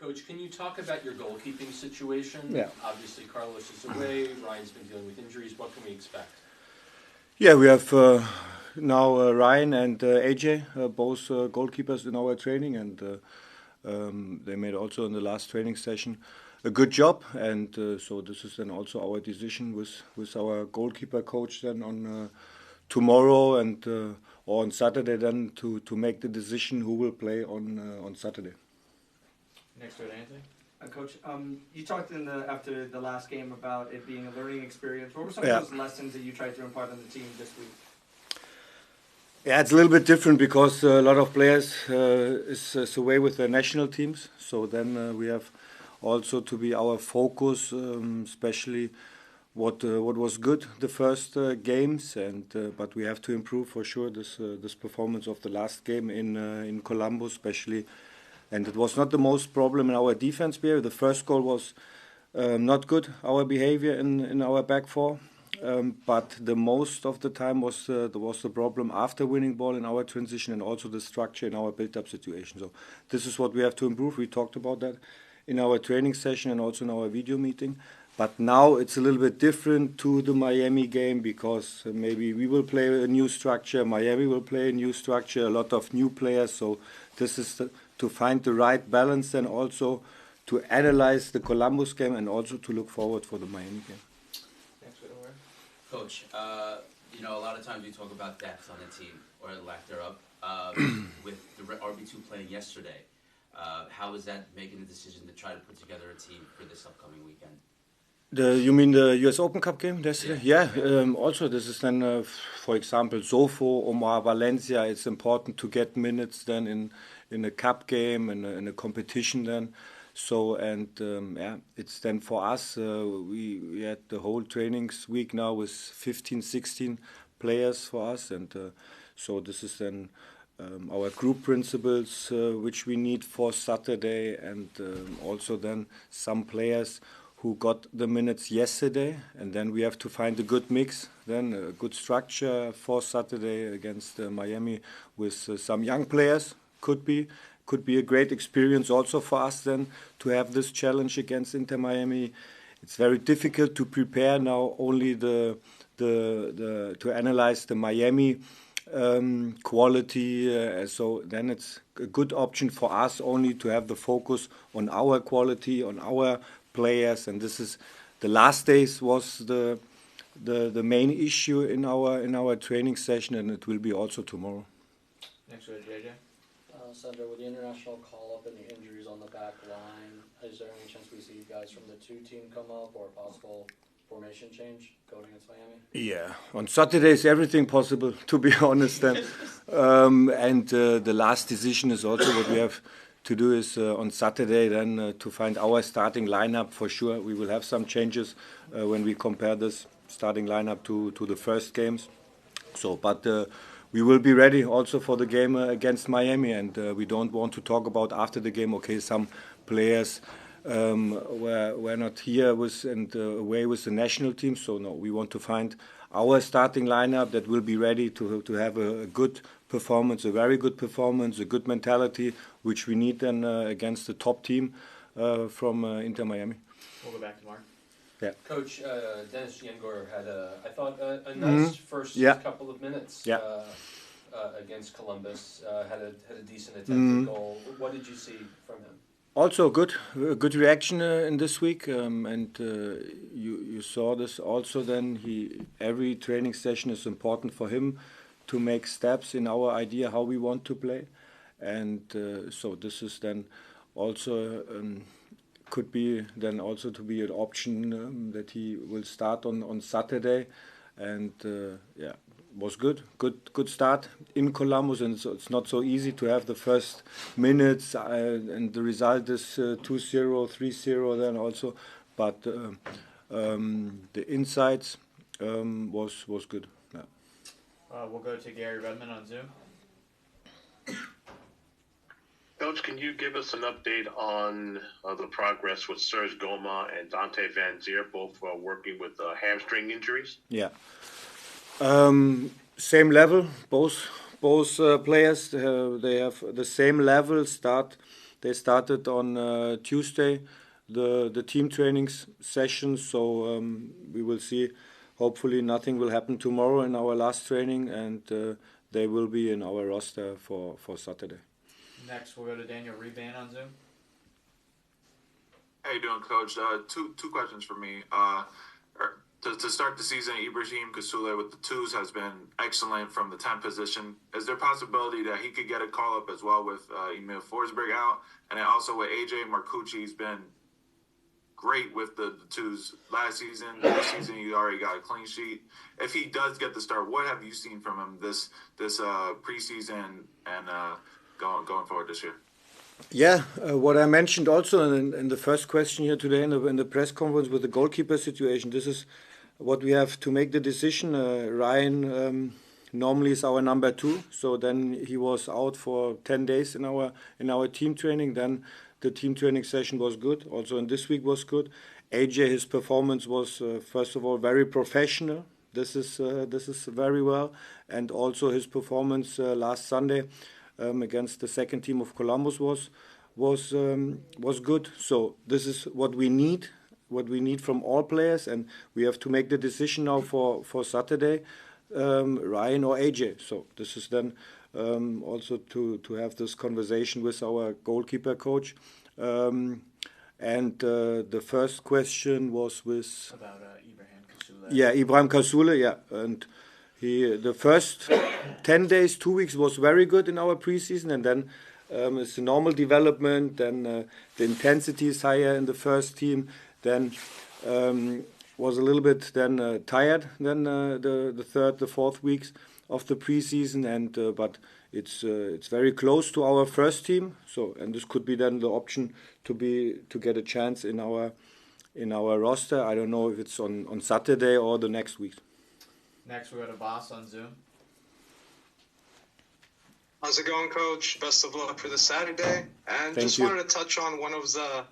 Coach, can you talk about your goalkeeping situation? Yeah. Obviously, Carlos is away. Ryan's been dealing with injuries. What can we expect? Yeah, we have now Ryan and AJ, both goalkeepers in our training, and they made also in the last training session a good job. And so this is then also our decision with our goalkeeper coach then on tomorrow and or on Saturday then to make the decision who will play on Saturday. Next to it, Anthony. Coach, you talked after the last game about it being a learning experience. What were some of those lessons that you tried to impart on the team this week? Yeah, it's a little bit different because a lot of players is away with their national teams. So then we have also to be our focus, especially what was good the first games, and but we have to improve for sure this performance of the last game in Colombo, especially. And it was not the most problem in our defense behavior. The first goal was not good, our behavior in our back four. But the most of the time was the problem after winning ball in our transition and also the structure in our build-up situation. So this is what we have to improve. We talked about that in our training session and also in our video meeting. But now it's a little bit different to the Miami game because maybe we will play a new structure, Miami will play a new structure, a lot of new players. So this is to find the right balance and also to analyze the Columbus game and also to look forward for the Miami game. Coach, you know, a lot of times we talk about depth on the team or lack thereof. With the RB2 playing yesterday, how is that making the decision to try to put together a team for this upcoming weekend? You mean the US Open Cup game yesterday? Yeah. Also, this is then, for example, Sofo, Omar, Valencia. It's important to get minutes then in a cup game and in a competition then. So and yeah, it's then for us. We had the whole trainings week now with 15, 16 players for us, and so this is then our group principles which we need for Saturday, and also then some players who got the minutes yesterday, and then we have to find a good mix, then a good structure for Saturday against Miami with some young players. Could be a great experience also for us then to have this challenge against Inter Miami. It's very difficult to prepare now only to analyze the Miami quality. So then it's a good option for us only to have the focus on our quality, on our players, and this is the last days was the main issue in our training session, and it will be also tomorrow. Next to it, JJ. Sandro, with the international call-up and the injuries on the back line, is there any chance we see you guys from the two team come up or a possible formation change going against Miami? Yeah, on Saturday is everything possible, to be honest. And the last decision is also what we have to do is on Saturday then to find our starting lineup. For sure, we will have some changes when we compare this starting lineup to the first games. So, but we will be ready also for the game against Miami, and we don't want to talk about after the game. Okay, some players were not here and away with the national team. So no, we want to find our starting lineup that will be ready to have a good performance, a very good performance, a good mentality, which we need then against the top team from Inter Miami. We'll go back to Mark. Yeah. Coach, Dennis Jengor had I thought a nice first couple of minutes against Columbus. Had a decent attempted goal. What did you see from him? Also a good reaction in this week, and you saw this also. Then every training session is important for him to make steps in our idea how we want to play, and so this is then also. Could be then also to be an option that he will start on Saturday, and was good start in Columbus, and so it's not so easy to have the first minutes, and the result is 2-0, 3-0 then also, but the insights was good. Yeah. We'll go to Gary Redmond on Zoom. Coach, can you give us an update on the progress with Serge Goma and Dante Van Zier, both working with hamstring injuries? Yeah. Same level, both players. They have the same level. Start They started on Tuesday the team training sessions, so we will see. Hopefully nothing will happen tomorrow in our last training, and they will be in our roster for Saturday. Next, we'll go to Daniel Reban on Zoom. How you doing, Coach? Two questions for me. To start the season, Ibrahim Kasule with the twos has been excellent from the 10 position. Is there a possibility that he could get a call-up as well with Emil Forsberg out? And then also with AJ Marcucci, he's been great with the twos last season. This season, he already got a clean sheet. If he does get the start, what have you seen from him this preseason and going forward this year? Yeah, what I mentioned also in the first question here today in the press conference with the goalkeeper situation, this is what we have to make the decision. Ryan normally is our number 2, so then he was out for 10 days in our team training. Then the team training session was good. Also, in this week was good. AJ, his performance was first of all very professional. This is very well, and also his performance last Sunday against the second team of Columbus was good. So this is what we need from all players, and we have to make the decision now for Saturday, Ryan or AJ. So this is then also to have this conversation with our goalkeeper coach. And the first question was with About Ibrahim Kasule. Yeah, Ibrahim Kasule, yeah, and the first 10 days, 2 weeks was very good in our preseason, and then it's a normal development. Then the intensity is higher in the first team. Then was a little bit then tired than the third, the fourth weeks of the preseason, and but it's very close to our first team. So, and this could be then the option to get a chance in our roster. I don't know if it's on Saturday or the next week. Next, we'll go to Boss on Zoom. How's it going, Coach? Best of luck for this Saturday. And Thank just you. wanted to touch on one of the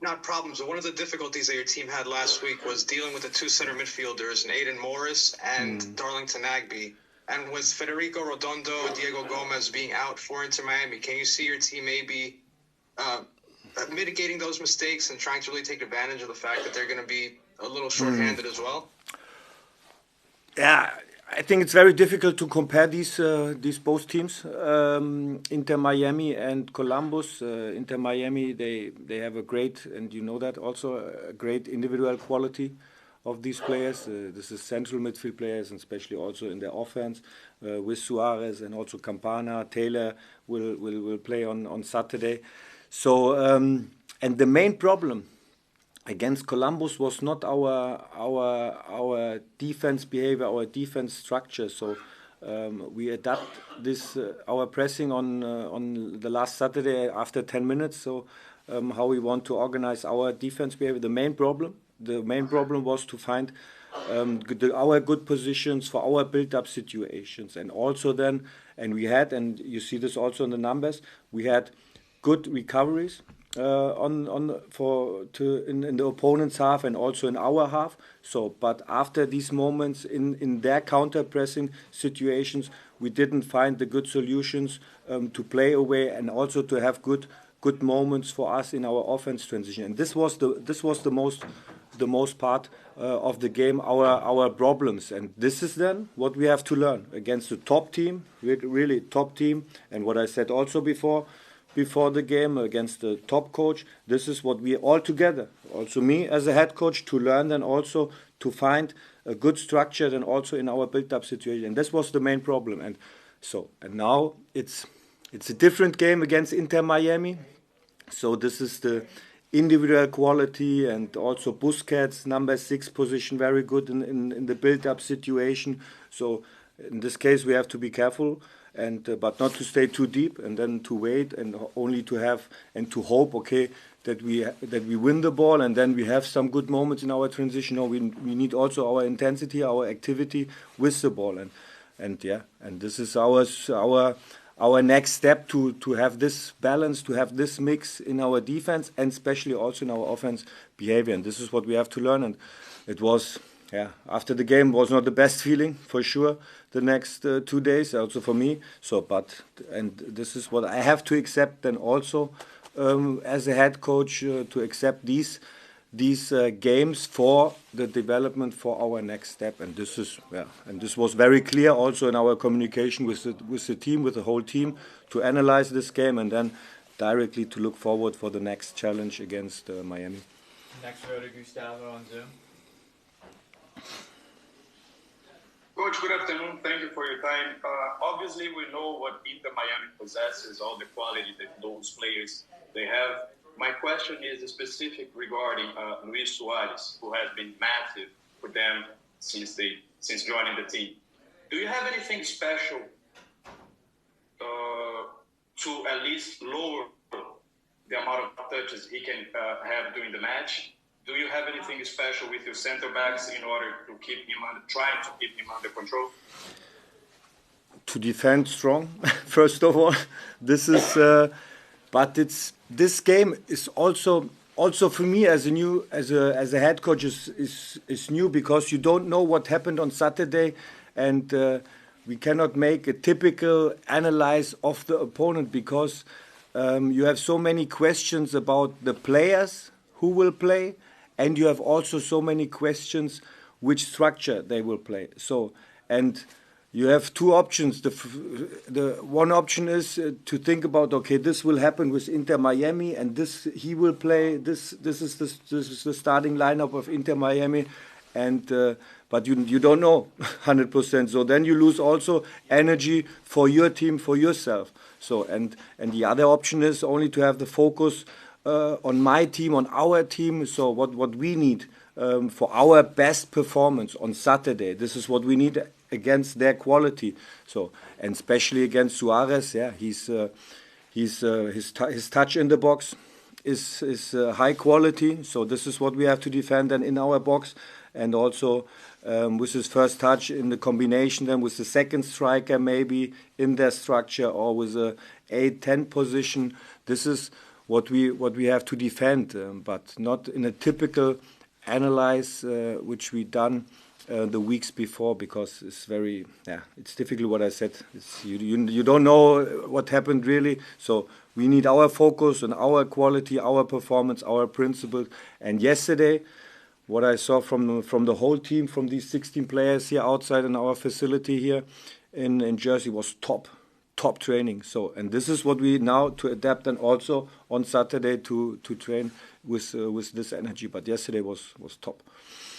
not problems, but one of the difficulties that your team had last week was dealing with the two center midfielders, Aiden Morris and Darlington Nagbe. And with Federico Redondo and Diego Gomez being out for Intermiami, can you see your team maybe mitigating those mistakes and trying to really take advantage of the fact that they're going to be a little short-handed as well? Yeah, I think it's very difficult to compare these both teams, Intermiami and Columbus. Intermiami, they have a great, and you know that also, a great individual quality of these players. This is central midfield players, and especially also in their offense with Suarez and also Campana. Taylor will play on Saturday. So and the main problem against Columbus was not our defense behavior, our defense structure. So we adapt this our pressing on the last Saturday after 10 minutes. So how we want to organize our defense behavior. The main problem was to find our good positions for our build-up situations, and also then, and you see this also in the numbers, we had good recoveries in the opponent's half and also in our half. So, but after these moments in their counter-pressing situations, we didn't find the good solutions to play away and also to have good moments for us in our offense transition. And this was the most part of the game, our problems. And this is then what we have to learn against the top team, really top team. And what I said also before the game against the top coach, this is what we all together, also me as a head coach, to learn and also to find a good structure and also in our build-up situation. And this was the main problem. And now it's a different game against Intermiami. So this is the individual quality, and also Busquets, number 6 position, very good in the build-up situation. So in this case we have to be careful, and but not to stay too deep, and then to wait and only to have and to hope, okay, that we win the ball, and then we have some good moments in our transition. No, we need also our intensity, our activity with the ball, and this is our next step to have this balance, to have this mix in our defense, and especially also in our offense behavior. And this is what we have to learn. And it was yeah, after the game was not the best feeling for sure. The next 2 days, also for me. So, and this is what I have to accept. Then also, as a head coach, to accept these games for the development for our next step. And this is and this was very clear also in our communication with the team, with the whole team, to analyze this game and then directly to look forward for the next challenge against Miami. Next we go to Gustavo on Zoom. Coach, good afternoon. Thank you for your time. Obviously, we know what Inter Miami possesses, all the quality that those players they have. My question is specific regarding Luis Suarez, who has been massive for them since joining the team. Do you have anything special to at least lower the amount of touches he can have during the match? Do you have anything special with your center backs in order to keep him trying to keep him under control? To defend strong, first of all, this is. But this game is also for me as a head coach is new, because you don't know what happened on Saturday, and we cannot make a typical analysis of the opponent, because you have so many questions about the players who will play. And you have also so many questions which structure they will play. So, and you have two options. The one option is to think about, okay, this will happen with Inter Miami, and this he will play. This is the starting lineup of Inter Miami, and but you don't know 100%. So then you lose also energy for your team, for yourself. So and the other option is only to have the focus on my team, on our team. So what we need for our best performance on Saturday. This is what we need against their quality. So, and especially against Suarez, yeah, his touch in the box is high quality. So this is what we have to defend and in our box, and also with his first touch in the combination then with the second striker maybe in their structure, or with a 8-10 position. This is what we have to defend, but not in a typical analyze which we done the weeks before, because it's very it's difficult what I said. You don't know what happened really. So we need our focus on our quality, our performance, our principles. And yesterday, what I saw from the whole team, from these 16 players here outside in our facility here in Jersey, was top training. So, and this is what we now to adapt, and also on Saturday to train with this energy. But yesterday was top.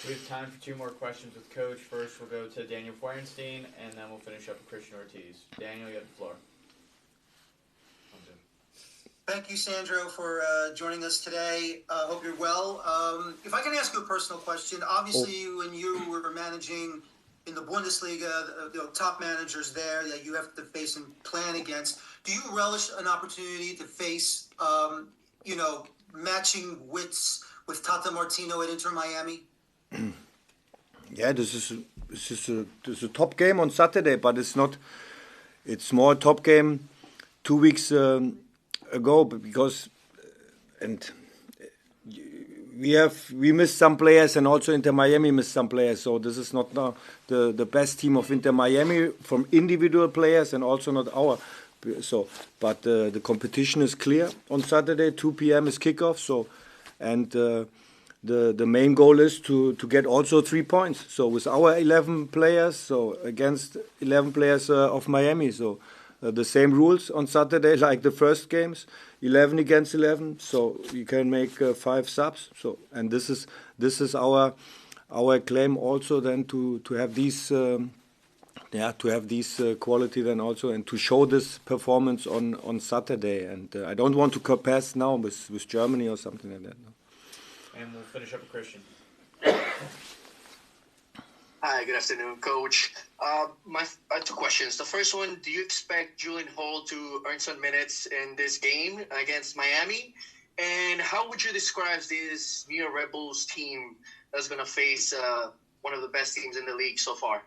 We have time for 2 more questions with Coach. First, we'll go to Daniel Feuerstein, and then we'll finish up with Christian Ortiz. Daniel, you have the floor. Thank you, Sandro, for joining us today. Hope you're well. If I can ask you a personal question, obviously when you were managing in the Bundesliga, the top managers there that you have to face and plan against, do you relish an opportunity to face, matching wits with Tata Martino at Inter Miami? Yeah, this is a top game on Saturday, but it's not. It's more a top game 2 weeks ago, because we missed some players, and also Inter Miami missed some players. So this is not the best team of Inter Miami from individual players, and also not our. So, but the competition is clear on Saturday. 2 p.m. is kickoff. So, and the main goal is to get also 3 points. So with our 11 players, so against 11 players of Miami. So the same rules on Saturday like the first games, 11 against 11. So you can make 5 subs. So, and this is our claim also then to have these quality then also, and to show this performance on Saturday. And I don't want to compare now with Germany or something like that. No. And we'll finish up with Christian. Hi, good afternoon, Coach. My 2 questions. The first one, do you expect Julian Hall to earn some minutes in this game against Miami? And how would you describe this New York Red Bulls team that's going to face one of the best teams in the league so far?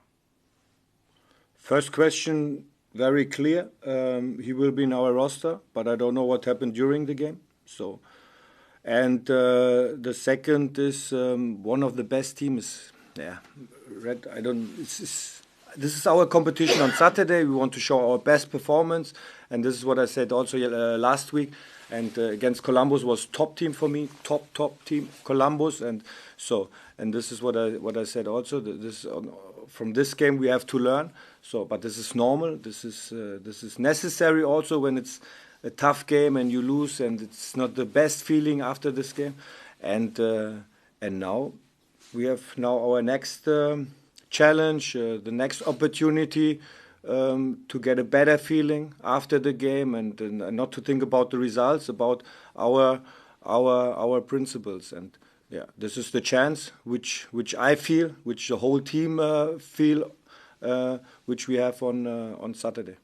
First question, very clear. He will be in our roster, but I don't know what happened during the game. So, and the second is one of the best teams Red. I don't. This is our competition on Saturday. We want to show our best performance, and this is what I said also last week. And against Columbus was top team for me, top team Columbus, and this is what I said also. From this game we have to learn. So, but this is normal. This is necessary also when it's a tough game and you lose, and it's not the best feeling after this game. And now we have our next challenge, the next opportunity. To get a better feeling after the game and not to think about the results, about our principles. And this is the chance which I feel, which the whole team feel, which we have on Saturday.